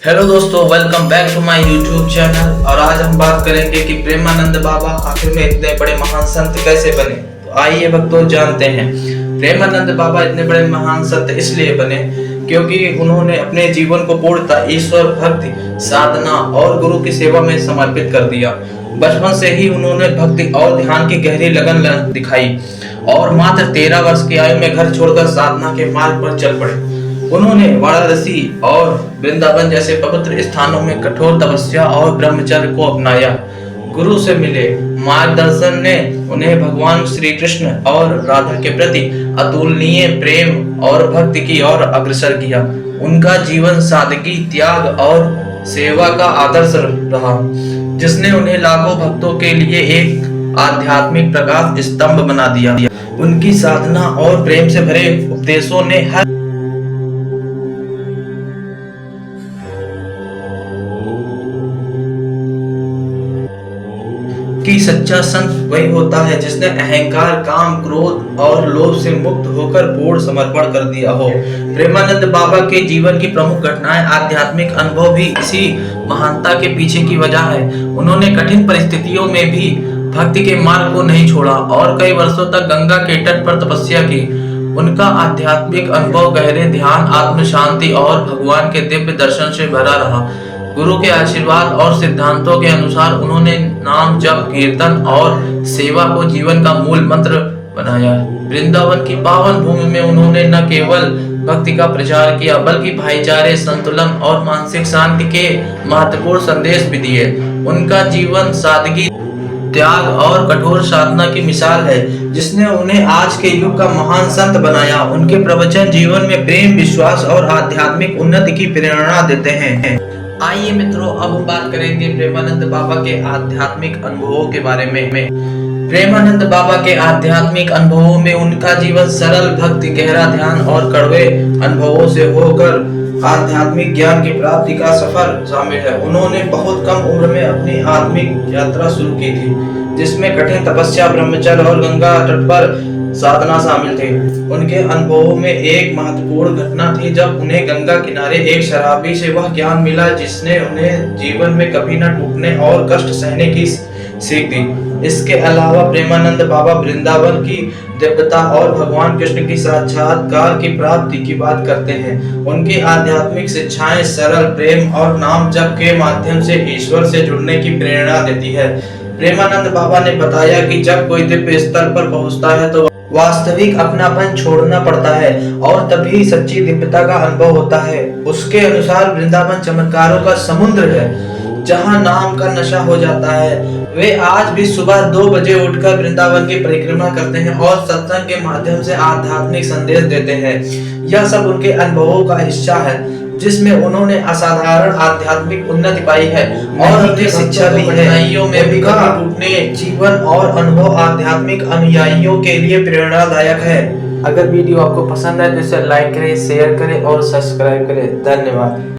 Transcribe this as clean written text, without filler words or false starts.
Hello दोस्तों, welcome back to my YouTube channel. और आज हम बात करेंगे कि प्रेमानंद बाबा आखिर में इतने बड़े महान संत कैसे बने। तो आइए भक्तों जानते हैं। प्रेमानंद बाबा इतने बड़े महान संत इसलिए बने क्योंकि उन्होंने अपने जीवन को पूर्णतः ईश्वर भक्ति, साधना और गुरु की सेवा में समर्पित कर दिया। बचपन से ही उन्होंने भक्ति और ध्यान की गहरी लगन दिखाई और मात्र 13 वर्ष की आयु में घर छोड़कर साधना के मार्ग पर चल पड़े। उन्होंने वाराणसी और वृंदावन जैसे पवित्र स्थानों में कठोर तपस्या और ब्रह्मचर्य को अपनाया। गुरु से मिले मार्गदर्शन ने उन्हें भगवान श्री कृष्ण और राधा के प्रति अतुलनीय प्रेम और भक्ति की ओर अग्रसर किया। उनका जीवन सादगी, त्याग और सेवा का आदर्श रहा, जिसने उन्हें लाखों भक्तों के लिए एक आध्यात्मिक प्रकाश स्तंभ बना दिया। उनकी साधना और प्रेम से भरे उपदेशों ने हर कि सच्चा संत वही होता है जिसने अहंकार, काम, क्रोध और लोभ से मुक्त होकर पूर्ण समर्पण कर दिया हो। प्रेमानंद बाबा के जीवन की प्रमुख घटनाएं, आध्यात्मिक अनुभव भी इसी महानता के पीछे की वजह है। उन्होंने कठिन परिस्थितियों में भी भक्ति के मार्ग को नहीं छोड़ा और कई वर्षों तक गंगा के तट पर तपस्या की। उनका आध्यात्मिक अनुभव गहरे ध्यान, आत्म शांति और भगवान के दिव्य दर्शन से भरा रहा। गुरु के आशीर्वाद और सिद्धांतों के अनुसार उन्होंने नाम, जप, कीर्तन और सेवा को जीवन का मूल मंत्र बनाया। वृंदावन की पावन भूमि में उन्होंने न केवल भक्ति का प्रचार किया बल्कि भाईचारे, संतुलन और मानसिक शांति के महत्वपूर्ण संदेश भी दिए। उनका जीवन सादगी, त्याग और कठोर साधना की मिसाल है, जिसने उन्हें आज के युग का महान संत बनाया। उनके प्रवचन जीवन में प्रेम, विश्वास और आध्यात्मिक उन्नति की प्रेरणा देते हैं। आइए मित्रों, अब हम बात करेंगे प्रेमानंद बाबा के आध्यात्मिक अनुभवों के बारे में। प्रेमानंद बाबा के आध्यात्मिक अनुभवों में उनका जीवन सरल भक्ति, गहरा ध्यान और कड़वे अनुभवों से होकर आध्यात्मिक ज्ञान की प्राप्ति का सफर शामिल है। उन्होंने बहुत कम उम्र में अपनी आत्मिक यात्रा शुरू की थी, जिसमें कठिन तपस्या, ब्रह्मचर्य और गंगा तट पर साधना शामिल थे। उनके अनुभवों में एक महत्वपूर्ण घटना थी जब उन्हें गंगा किनारे एक शराबी से वह ज्ञान मिला जिसने उन्हें जीवन में कभी न टूटने और कष्ट सहने की सीख दी। इसके अलावा प्रेमानंद बाबा वृंदावन की दिव्यता और भगवान कृष्ण की साक्षात्कार की प्राप्ति की बात करते हैं। उनकी आध्यात्मिक शिक्षाएं सरल प्रेम और नाम जप के माध्यम से ईश्वर से जुड़ने की प्रेरणा देती है। प्रेमानंद बाबा ने बताया कि जब कोई दिव्य स्तर पर पहुंचता है तो वास्तविक अपनापन छोड़ना पड़ता है और तभी सच्ची दिव्यता का अनुभव होता है। उसके अनुसार वृंदावन चमत्कारों का समुद्र है, जहां नाम का नशा हो जाता है। वे आज भी सुबह 2 बजे उठकर वृंदावन की परिक्रमा करते हैं और सत्संग के माध्यम से आध्यात्मिक संदेश देते हैं। यह सब उनके अनुभवों का हिस्सा है, जिसमें उन्होंने असाधारण आध्यात्मिक उन्नति पाई है और उनकी शिक्षा भी है। में भी कभी टूटने जीवन और अनुभव आध्यात्मिक अनुयायियों के लिए प्रेरणादायक है। अगर वीडियो आपको पसंद है तो इसे लाइक करें, शेयर करें और सब्सक्राइब करें। धन्यवाद।